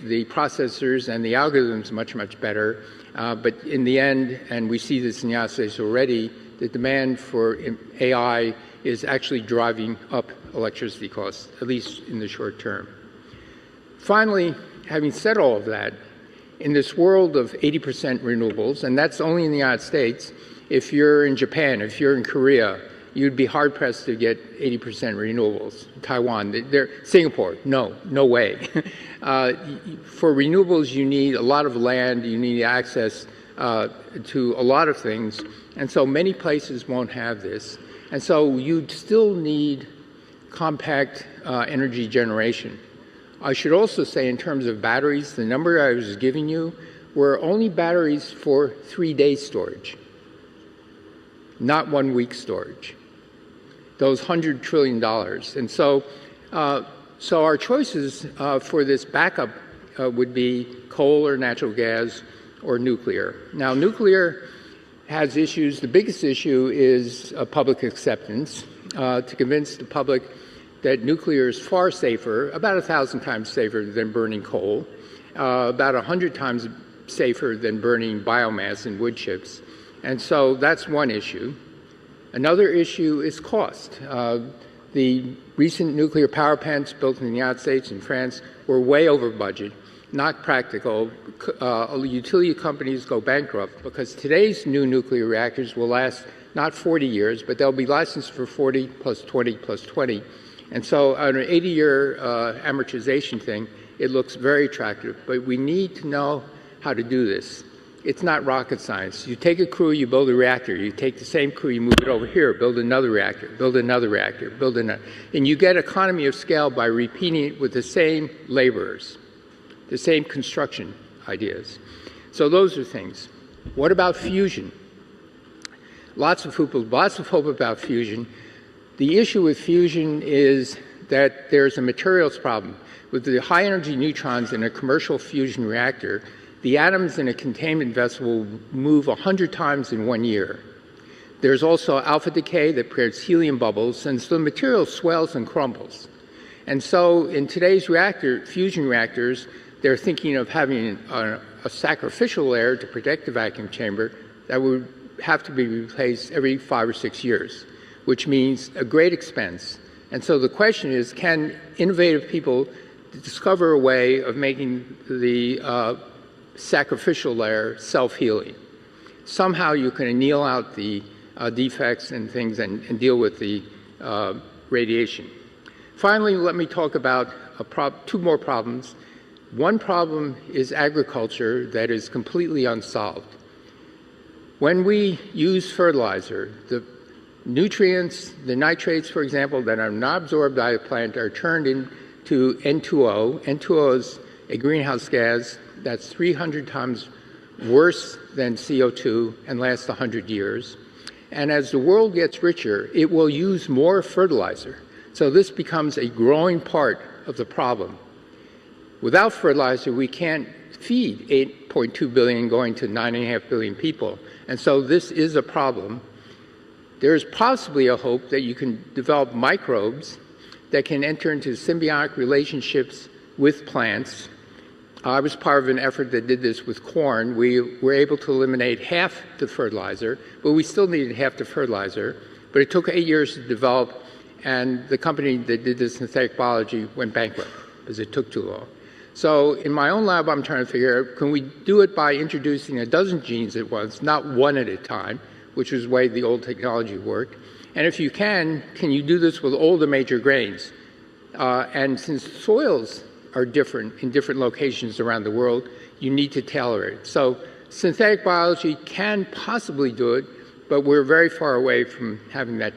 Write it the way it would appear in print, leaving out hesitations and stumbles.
the processors and the algorithms much better. But in the end, and we see this in the United States already, the demand for AI is actually driving up electricity costs, at least in the short term. Finally, having said all of that, in this world of 80% renewables, and that's only in the United States, if you're in Japan, if you're in Korea, you'd be hard-pressed to get 80% renewables. Taiwan, Singapore, no way. For renewables, you need a lot of land, you need access to a lot of things, and so many places won't have this. And so you'd still need compact energy generation. I should also say, in terms of batteries, the number I was giving you were only batteries for 3-day storage, not 1-week storage. Those $100 trillion. And so, so our choices for this backup would be coal or natural gas or nuclear. Now, nuclear has issues. The biggest issue is public acceptance, to convince the public that nuclear is far safer, about 1,000 times safer than burning coal, about 100 times safer than burning biomass and wood chips. And so that's one issue. Another issue is cost. The recent nuclear power plants built in the United States and France were way over budget, not practical. Utility companies go bankrupt because today's new nuclear reactors will last not 40 years, but they'll be licensed for 40 plus 20 plus 20. And so on an 80-year amortization thing, it looks very attractive, but we need to know how to do this. It's not rocket science. You take a crew, you build a reactor. You take the same crew, you move it over here, build another reactor, build another reactor, build another. And you get economy of scale by repeating it with the same laborers, the same construction ideas. So those are things. What about fusion? Lots of hope about fusion. The issue with fusion is that there's a materials problem. With the high energy neutrons in a commercial fusion reactor, the atoms in a containment vessel will move 100 times in 1 year. There's also alpha decay that creates helium bubbles, and so the material swells and crumbles. And so in today's fusion reactors, they're thinking of having a sacrificial layer to protect the vacuum chamber that would have to be replaced every 5 or 6 years, which means a great expense. And so the question is, can innovative people discover a way of making the sacrificial layer self-healing? Somehow you can anneal out the defects and things and deal with the radiation. Finally, let me talk about two more problems. One problem is agriculture that is completely unsolved. When we use fertilizer, the nutrients, the nitrates, for example, that are not absorbed by the plant are turned into N2O. N2O is a greenhouse gas that's 300 times worse than CO2 and lasts 100 years. And as the world gets richer, it will use more fertilizer. So this becomes a growing part of the problem. Without fertilizer, we can't feed 8.2 billion going to 9.5 billion people. And so this is a problem. There's possibly a hope that you can develop microbes that can enter into symbiotic relationships with plants. I was part of an effort that did this with corn. We were able to eliminate half the fertilizer, but we still needed half the fertilizer. But it took 8 years to develop, and the company that did this synthetic biology went bankrupt because it took too long. So in my own lab, I'm trying to figure out, can we do it by introducing a dozen genes at once, not one at a time, which is the way the old technology worked. And if you can you do this with all the major grains? And since soils are different in different locations around the world, you need to tailor it. So synthetic biology can possibly do it, but we're very far away from having that